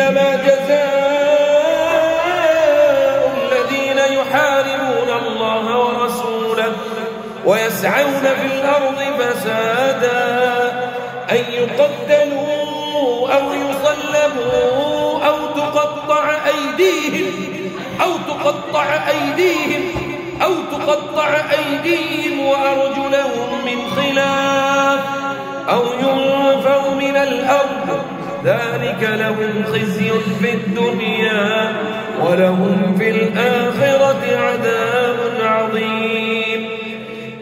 إنما جزاء الذين يحاربون الله ورسوله ويسعون في الأرض فسادا أن يقتلوا أو يصلبوا أو تقطع أيديهم وأرجلهم من خلاف أو ينفوا من الأرض ذلك لهم خزي في الدنيا ولهم في الآخرة عذاب عظيم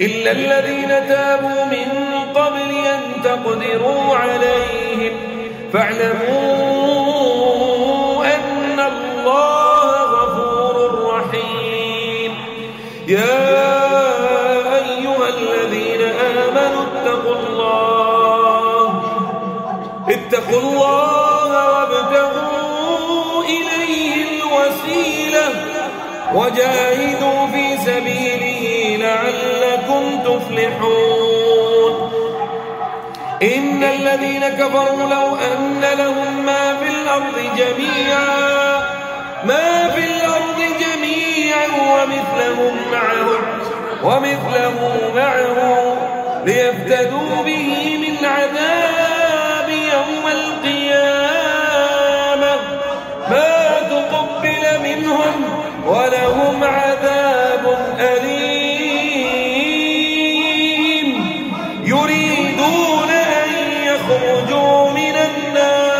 إلا الذين تابوا من قبل أن تقدروا عليهم فاعلموا أن الله غفور رحيم يا أيها الذين آمنوا اتقوا الله وابتغوا إليه الوسيلة وجاهدوا في سبيله لعلكم تفلحون إن الذين كفروا لو أن لهم ما في الأرض جميعا ومثله معه ليفتدوا به من عذاب يوم القيامة ما تقبل منهم ولهم عذاب أليم يريدون أن يخرجوا من النار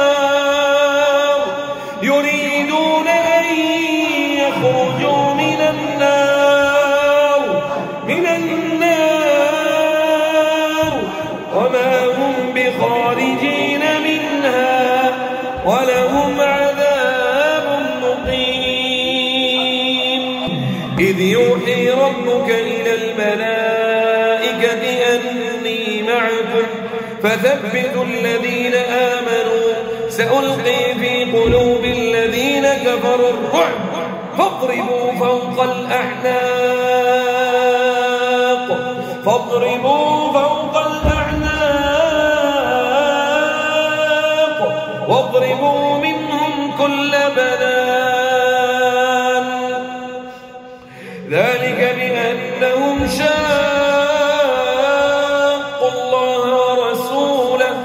وما هم بخارجين منها ولهم عذاب مقيم إذ يوحي ربك إلى الملائكة أني معكم فثبتوا الذين آمنوا سألقي في قلوب الذين كفروا الرعب فاضربوا فوق الأعناق واضربوا منهم كل بنان ذلك بأنهم شاقوا الله ورسوله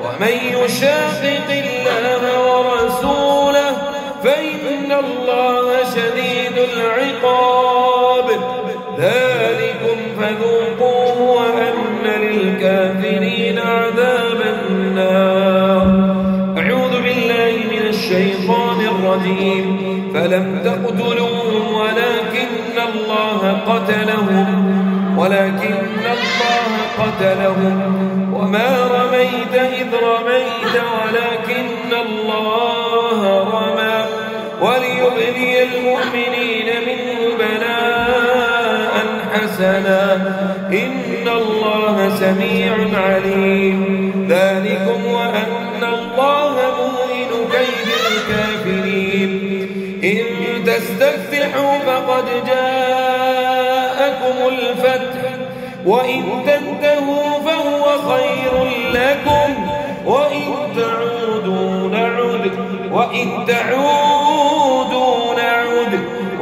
ومن يشاقق الله ورسوله فإن الله شديد العقاب ذلكم فذوقوه وأن للكافرين عذاب النار أعوذ بالله من الشيطان الرجيم فلم تقتلوهم ولكن الله قتلهم وما رميت إذ رميت ولكن الله رمى وليبلي المؤمنين منه بلاء حسنا إن الله سميع عليم ذلكم وأن الله موهن كيد الكافرين إن تستفتحوا فقد جاءكم الفتح وإن تنتهوا فهو خير لكم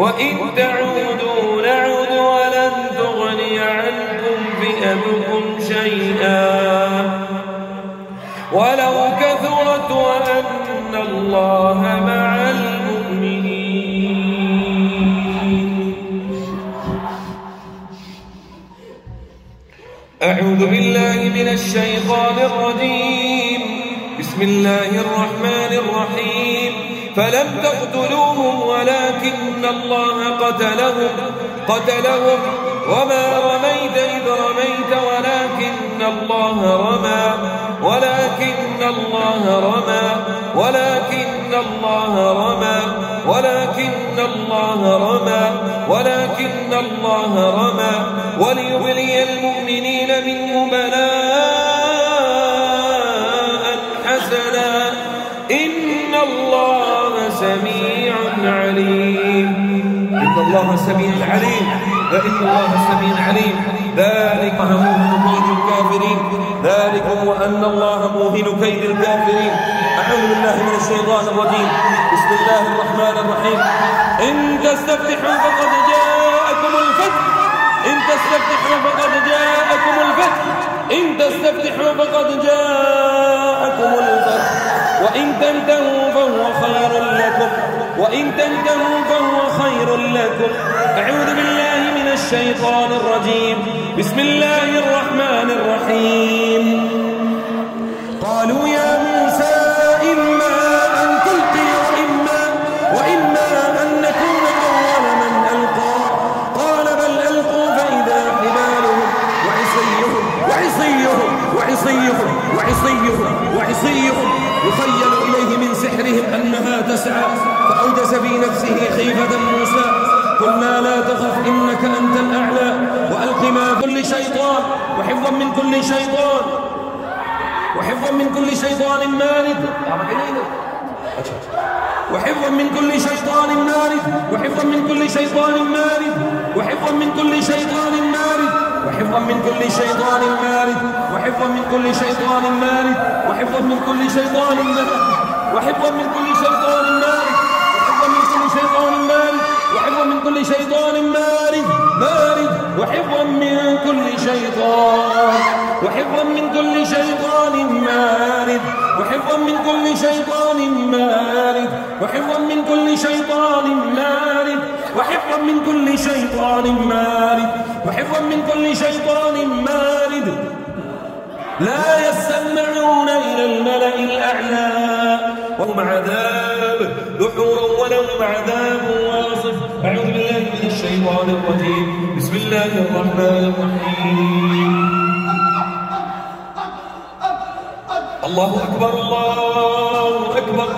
وإن تعودوا نعد ولن تغني عنكم فئتكم شيئا ولو كثرت وأن الله مع المؤمنين. أعوذ بالله من الشيطان الرجيم بسم الله الرحمن الرحيم فلم تقتلوهم ولكن الله قتلهم وما رميت إذ رميت ولكن الله رمى ولكن الله رمى وليبلي المؤمنين منه بلاء حسنا إن الله سميع عليم. ذلك موهن كيد الكافرين ذلكم وأن الله موهن كيد الكافرين أعوذ بالله من الشيطان الرجيم. بسم الله الرحمن الرحيم. إن تستفتحوا فقد جاءكم الفتح. إن تستفتحوا فقد جاءكم الفتح. إن تستفتحوا فقد جاءكم الفتح. وإن تنتهوا فهو خير لكم. وإن تنتهوا فهو خير لكم. أعوذ بالله من الشيطان الرجيم. بسم الله الرحمن الرحيم. قالوا يا موسى إما أن تلقي وإما أن نكون أول من ألقى. قال بل ألقوا فإذا حبالهم وعصيهم يخيل إليه من سحرهم أنها تسعى فأوجس في نفسه خيفة موسى. قلنا لا تخف إنك أنت الأعلى وألق ما كل شيطان وحفظا من كل شيطان مارد وحفظا من كل شيطان مارد وحفظا من كل شيطان مارد وحفظا من كل شيطان مارد وحفظا من كل شيطان مارد وحفظا من كل شيطان مارد وحفظا من كل شيطان مارد وحفظا من كل شيطان مارد وحفظا من كل شيطان مارد وحفظا من كل شيطان وحفظا من كل شيطان مارد وحفظا من كل شيطان مارد وحفظا من كل شيطان مارد وحفظا من كل شيطان مارد وحفظا من كل شيطان مارد. لا يستمعون إلى الملأ الأعلى وهم عذاب دحورا ولهم عذاب واصف. أعوذ بالله من الشيطان الرجيم. بسم الله الرحمن الرحيم. الله أكبر الله أكبر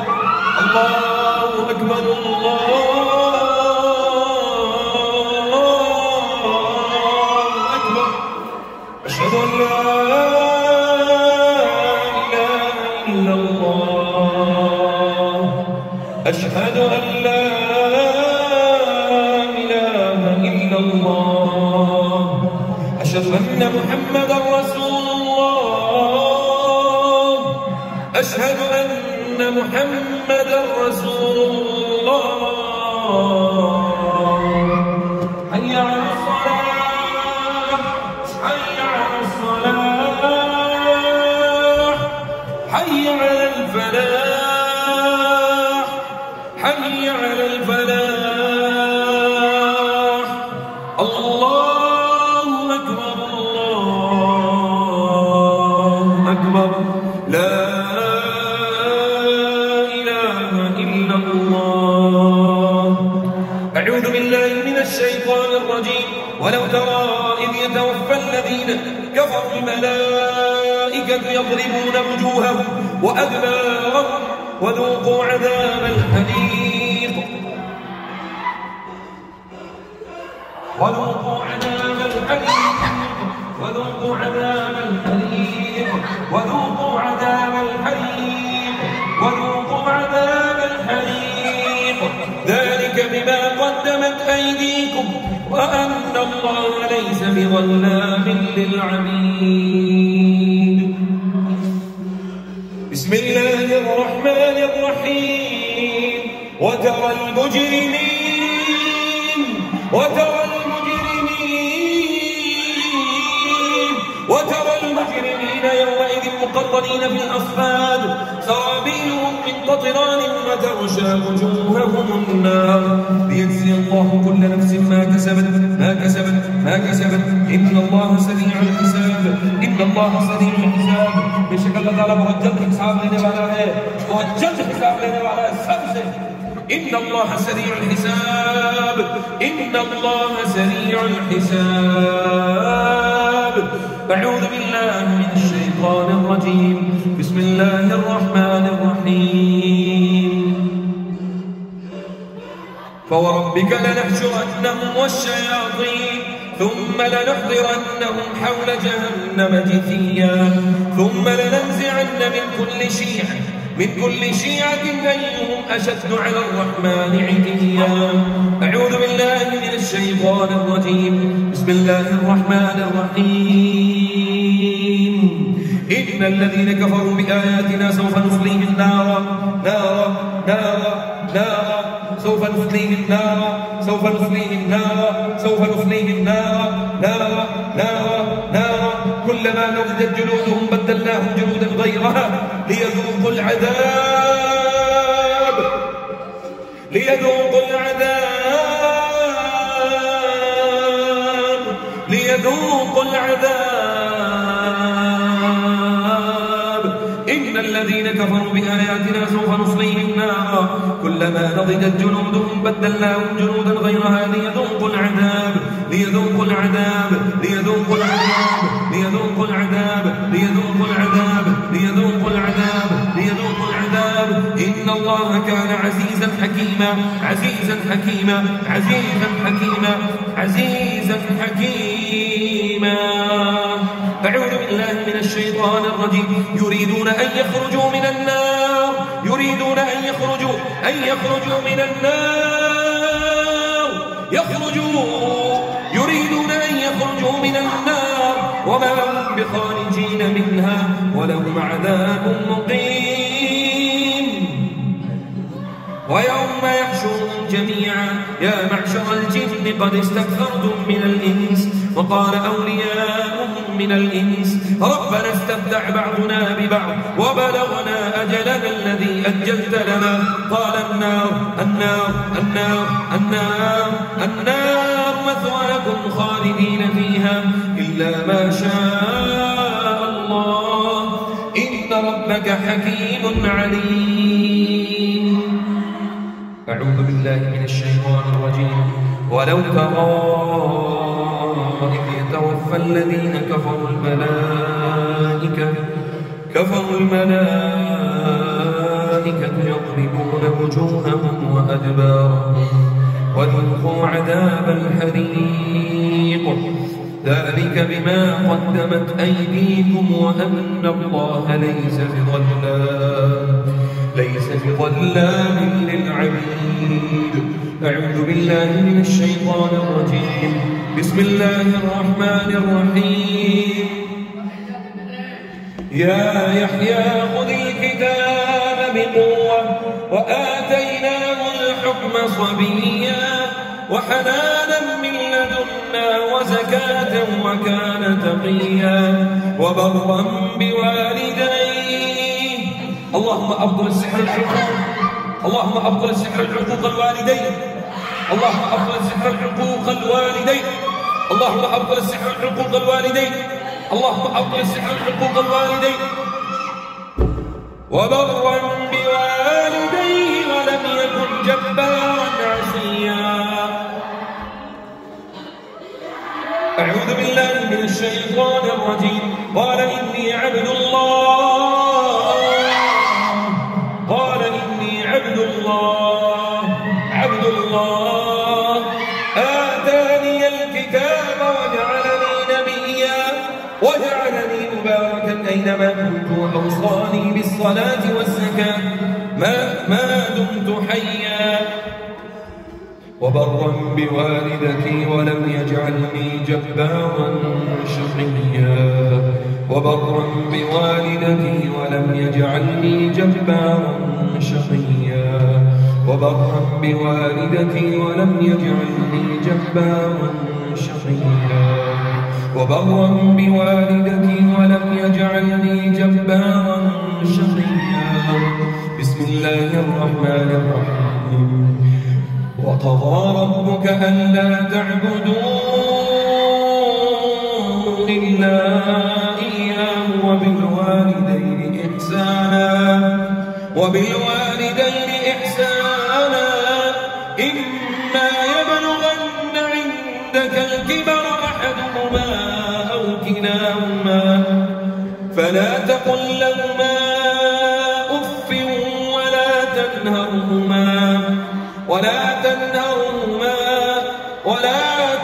الله أكبر الله أكبر. أشهد أن لا إله إلا الله. أشهد أن لا إله إلا الله. أشهد أن محمدا رسول الله. أشهد أن محمدا رسول الله. حي على الصلاة حي على الصلاة حي على الفلاح حي على الفلاح. الله أكبر الله أكبر. لا أعوذ بالله من الشيطان الرجيم. ولو ترى إذ يتوفى الذين كفروا الملائكة يضربون وجوههم وأدبارهم وذوقوا عذاب الحريق وذوقوا عذاب الحريق وذوقوا عذاب الحريق وذوقوا عذاب الحريق وذوقوا عذاب الحريق. ذلك بما قدمت أيديكم وأن الله ليس بظلام للعبيد. بسم الله الرحمن الرحيم. وترى المجرمين يومئذ مقرنين في الأصفاد سرابيلهم من قطران وتغشى وجوههم النار ليجزي الله كل نفس ما كسبت إن الله سريع الحساب. बेशक अल्लाह ताला बहुत जल्द हिसाब लेने वाला है सबसे. إن الله سريع الحساب. أعوذ بالله من الشيطان الرجيم. بسم الله الرحمن الرحيم. فوربك لنحشرنهم والشياطين ثم لنحضرنهم حول جهنم جثيا ثم لننزعن من كل شيعة أيهم أشد على الرحمن عتيا. أعوذ بالله من الشيطان الرجيم. بسم الله الرحمن الرحيم. إن الذين كفروا بآياتنا سوف نصليهم نارا سوف نصليهم نارا كلما نضجت جلودهم بدلناهم جلودا غيرها ليذوقوا العذاب إن الذين كفروا بآياتنا سوف نصليهم نارا كلما نضجت جلودهم بدلناهم جلودا غيرها ليذوقوا العذاب إن الله كان عزيزا حكيما. أعوذ بالله من الشيطان الرجيم. يريدون أن يخرجوا من النار يريدون أن يخرجوا من النار وما هم بخارجين منها ولهم عذاب مقيم. ويوم يحشرهم جميعا يا معشر الجن قد استكثرتم من الإنس وقال أولياؤهم من الإنس ربنا استمتع بعضنا ببعض وبلغنا أجلنا الذي أجلت لنا قال النار مثواكم خالدين فيها إلا ما شاء الله إن ربك حكيم عليم. أعوذ بالله من الشيطان الرجيم. ولو ترى إذ يتوفى الذين كفروا الملائكة يضربون وجوههم وأدبارهم وذوقوا عذاب الحريق ذلك بما قدمت أيديكم وأن الله ليس بظلام للعبيد. أعوذ بالله من الشيطان الرجيم. بسم الله الرحمن الرحيم. يا يحيى خذ الكتاب بقوة وآتيناه الحكم صبيا وحنانا من لدنا وزكاة وكان تقيا وبرا بوالديه. اللهم أبطل السحر الحقوق الوالدين وبرا بوالديه ولم يكن جبارا عصيا. أعوذ بالله من الشيطان الرجيم. قال إني عبد الله آتاني الكتاب وجعلني نبيا وجعلني مباركا أينما كنت وأوصاني بالصلاة والزكاة ما دمت حيا وبرا بوالدتي ولم يجعلني جبارا شقيا وبرا بوالدتي ولم يجعلني جبارا شقيا. بسم الله الرحمن الرحيم. وقضى ربك ألا تعبدوا إلا إياه وبالوالدين إحسانا إما يبلغن عندك الكبر أحدهما أو كلاهما فلا تقل لهما أف ولا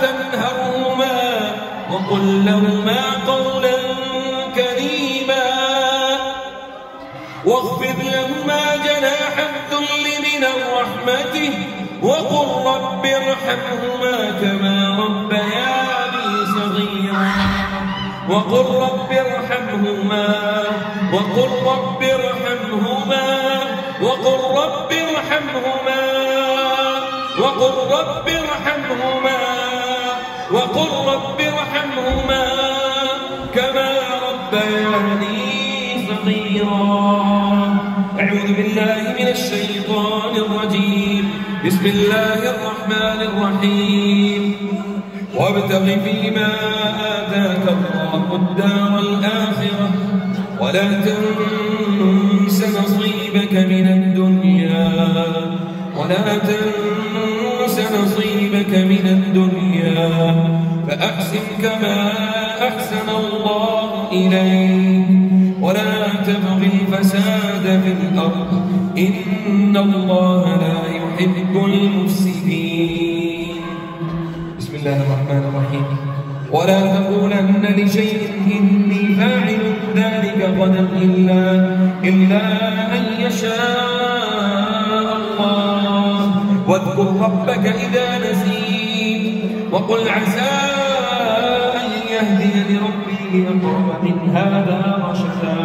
تنهرهما وقل لهما قولا كريما واخفض لهما جناح الذل من الرحمة وقل رب ارحمهما كما ربياني صغيرا وقل رب ارحمهما وقل رب ارحمهما وقل رب ارحمهما وقل رب ارحمهما وقل رب ارحمهما كما ربياني صغيرا. أعوذ بالله من الشيطان الرجيم. بسم الله الرحمن الرحيم. وابتغ فيما آتاك الله الدار الآخرة ولا تنس نصيبك من الدنيا فأحسن كما أحسن الله إليك ولا تبغ الفساد في الأرض إن الله لا يحب المفسدين. بسم الله الرحمن الرحيم. ولا تقولن لشيء إني فاعل ذلك غدا إلا أن يشاء الله. واذكر ربك إذا نسيت وقل عسى أن يهديني ربي لأقرب من هذا رشدا.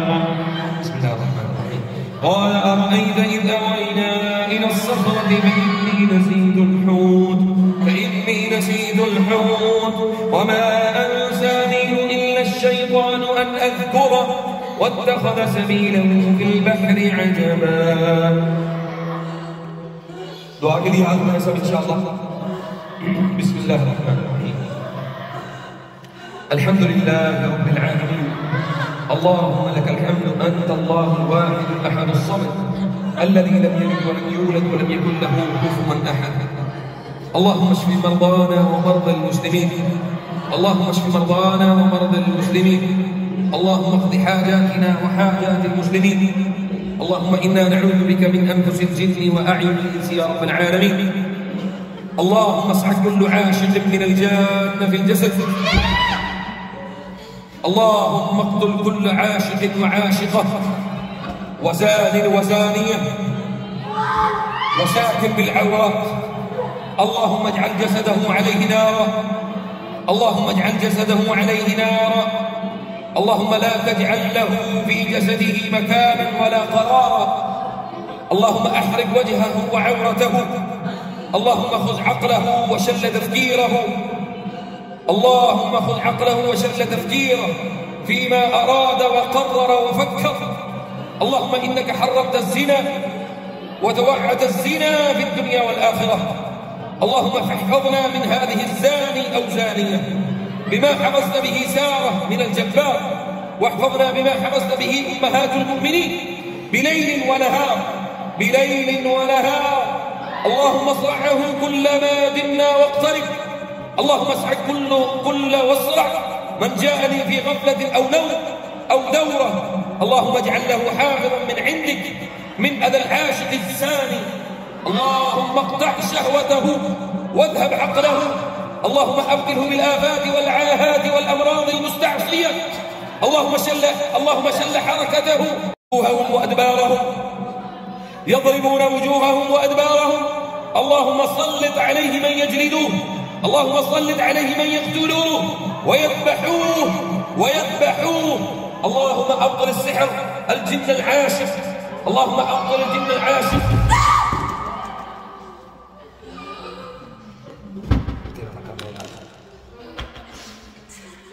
بسم الله الرحمن الرحيم. قال أرأيت إذ أوينا إلى الصخرة فإني نسيت الحوت وما أنسانيه إلا الشيطان أن أذكره واتخذ سبيله في البحر عجبا. دعا के लिए हाथ में सब इंशाअल्लाह. بسم الله الرحمن الرحيم. الحمد لله رب العالمين. اللهم لك الحمد أنت الله الواحد الأحد الصمد الذي لم يلد ولم يولد ولم يكن له كفوا أحد. اللهم اشف مرضانا ومرضى المسلمين. اللهم اشف مرضانا ومرضى المسلمين. اللهم اقض حاجاتنا وحاجات المسلمين. اللهم إنا نعوذ بك من أنفس الجن وأعين الإنس يا رب العالمين. اللهم اصعد كل عاشق من الجان في الجسد. اللهم اقتل كل عاشق وعاشقة وزان وزانية وساكن بالعورات. اللهم اجعل جسده عليه نارا. اللهم اجعل جسده عليه نارا. اللهم لا تجعل له في جسده مكانا ولا قرارا. اللهم احرق وجهه وعورته. اللهم خذ عقله وشل تفكيره. اللهم خذ عقله وشل تفكيره فيما أراد وقرر وفكر. اللهم إنك حرمت الزنا وتوعدت الزنا في الدنيا والآخرة. اللهم فاحفظنا من هذه الزاني أو زانية بما حفظت به سارة من الجبار، واحفظنا بما حفظت به أمهات المؤمنين بليل ونهار اللهم اصرعه كلما دنا واقترب. اللهم اسعد كل واصرع من جاءني في غفلة أو نوم أو دورة. اللهم اجعل له حافظا من عندك من أذى العاشق الزاني. اللهم اقطع شهوته واذهب عقله. اللهم أبدله بالآفات والعاهات والأمراض المستعصية. اللهم شل حركته وجوههم وأدبارهم يضربون وجوههم وأدبارهم. اللهم سلط عليه من يجلدوه. اللهم سلط عليه من يقتلوه ويذبحوه. اللهم أبطل السحر الجن العاشق. اللهم أبطل الجن العاشق.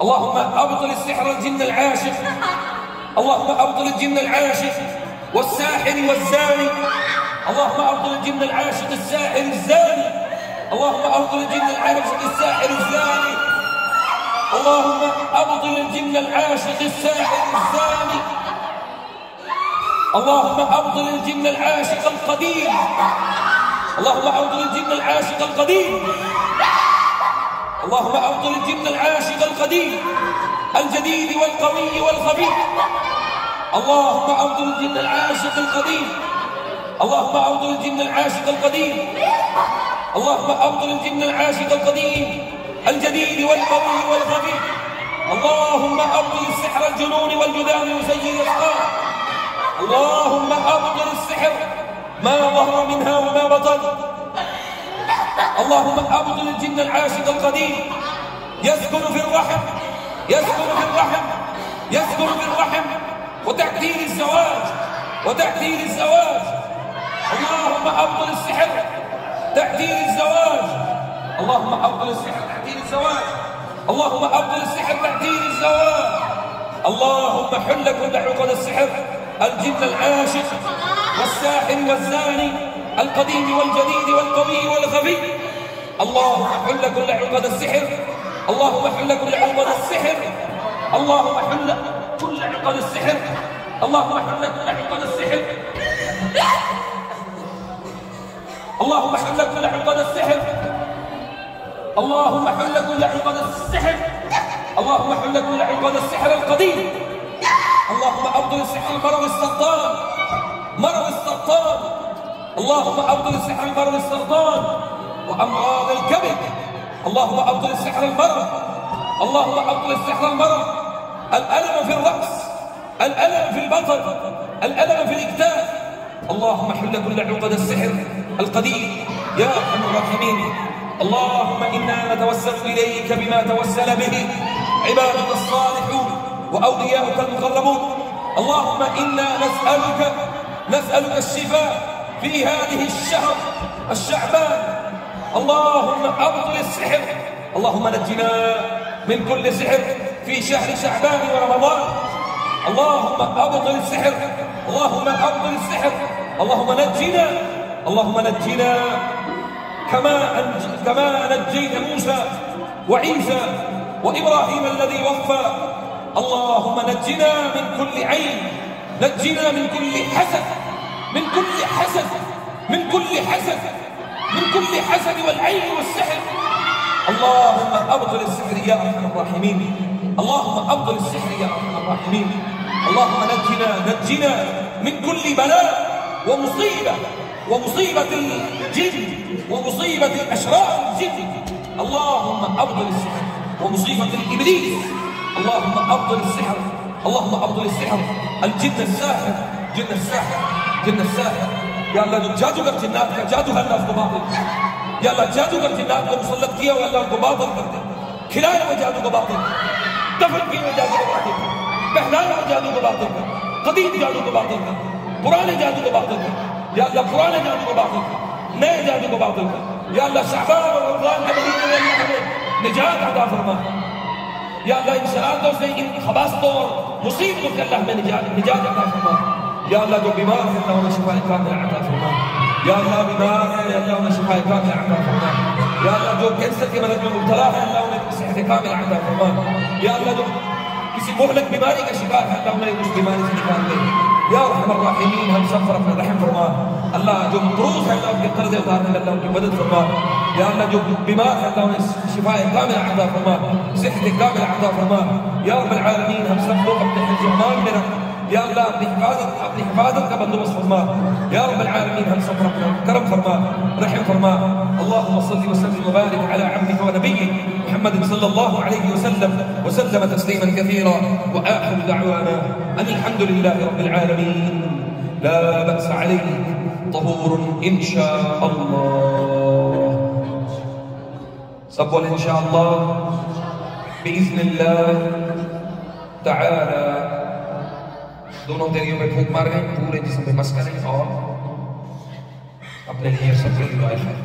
اللهم أبطل السحر الجن العاشق. اللهم أبطل الجن العاشق والساحر والزاني. اللهم أبطل الجن العاشق الساحر الزاني. اللهم أبطل الجن العاشق الساحر الزاني. اللهم أبطل الجن العاشق الساحر الزاني. اللهم أبطل الجن العاشق القديم. اللهم أبطل الجن العاشق القديم. اللهم أبطل الجن العاشق القديم الجديد والقوي والخفي. اللهم أبطل الجن العاشق القديم. اللهم أبطل الجن العاشق القديم. اللهم أبطل الجن العاشق القديم الجديد والقوي والخفي. اللهم أبطل السحر الجنون والجذام وسيء الأسقام. اللهم أبطل السحر ما ظهر منها وما بطن. اللهم أبطل الجن العاشق القديم يسكن في الرحم يسكن في الرحم، يسكن في الرحم، وتعديل الزواج، وتعديل الزواج. اللهم أبطل السحر، تعديل الزواج. اللهم أبطل السحر، تعديل الزواج. اللهم أبطل السحر، تعديل الزواج. اللهم حل كل عقد السحر، الجن العاشق والساحر والزاني، القديم والجديد والقوي والخفي. اللهم حل كل عقد السحر، اللهم حل كل عقد السحر، اللهم حل كل عقد السحر، اللهم حل كل عقد السحر، اللهم حل كل عقد السحر، اللهم حل كل عقد السحر، اللهم حل كل عقد السحر القديم. اللهم أبطل السحر المرض السرطان، مرض السرطان. اللهم أبطل السحر المرض السرطان وأمراض الكبد. اللهم أبطل السحر المرض، اللهم أبطل السحر المرض، الألم في الرأس، الألم في البطن، الألم في الإكتاف. اللهم حل كل عقد السحر القديم يا أرحم الراحمين. اللهم إنا نتوسل إليك بما توسل به عبادك الصالحون وأولياؤك المقربون. اللهم إنا نسألك الشفاء في هذه الشهر الشعبان. اللهم أبطل السحر، اللهم نجنا من كل سحر في شهر شعبان ورمضان. اللهم أبطل السحر، اللهم أبطل السحر، اللهم نجنا، اللهم نجنا كما نجيت موسى وعيسى وإبراهيم الذي وفى. اللهم نجنا من كل عين، نجنا من كل حسد، من كل حسد، من كل حسد، من كل حسد والعين والسحر. اللهم أبطل السحر يا أرحم الراحمين، اللهم أبطل السحر يا أرحم الراحمين. اللهم نجنا من كل بلاء ومصيبة، ومصيبة الجن، ومصيبة الأشرار الجن. اللهم أبطل السحر ومصيبة الإبليس. اللهم أبطل السحر، اللهم أبطل السحر، الجن الساحر، جن الساحر، جن الساحر. يا الله जो जादूगर जिन्नात का जादू है अल्लाह उसको बातिल कर। या अल्लाह जादूगर जिन्नात को मुसल्लत किया हुआ अल्लाह उनको बातिल कर दे। खिलाए हुए जादू को बातिल कर, दफन किए हुए जादू को बातिल कर, पहनाए हुए जादू को बातिल कर, कदीम जादू को बातिल कर, पुराने जादू को बातिल कर। या अल्लाह पुराने जादू को बातिल कर, नए जादू को बातिल कर। या अल्लाह शाबान और रमजान के महीने में अल्लाह हमें निजात अता फरमा। या अल्लाह इन शरारतों से, इन खबासतों और मुसीबतों से अल्लाह हमें निजात अता फरमा। या अल्लाह जो बीमार है अल्लाह उन्हें शिफा कामिला अता फरमा। या अल्लाह बीमार है अल्लाह उन्हें शिफा कामिला अता फरमा। या अल्लाह जो कैंसर की मदद में मुब्तला है अल्लाह उन्हें सेहत कामिला अता फरमा। या अल्लाह जो किसी मुहलक बीमारी का शिकार है अल्लाह उन्हें उस बीमारी से निकाल दे। या अरहमर राहिमीन, हम सब पर अपना रहम फरमा। अल्लाह जो मकरूज है अल्लाह उनके कर्ज उतारने में अल्लाह उनकी मदद फरमा। या अल्लाह जो बीमार है अल्लाह उन्हें शिफा कामिला अता फरमा, सेहत कामिला अता फरमा। या रब्बल आलमीन, हम सब लोग अपने हिफ्ज़ व अमान में रख। या अल्लाह अपनी हिफाजत का बंदोबस्त फरमा। या रब्बल आलमीन, हम सब पर अपना करम फरमा, रहम फरमा। अल्लाहुम्मा सल्लि व सल्लिम व बारिक अला अब्दिका व नबिय्यिक मुहम्मद सल्लल्लाहु अलैहि वसल्लम तस्लीमन कसीरा। व आखिर दअवाना अनिल हम्दुलिल्लाहि रब्बिल आलमीन। ला बअस अलैक तहूर इंशाअल्लाह। सब बोल इंशाअल्लाह बिइज़्निल्लाह तआला। दोनों तेरियों में फूंक मार गए, पूरे जिस्म में मस करें और अपने लिए सबके लिए दुआ करें।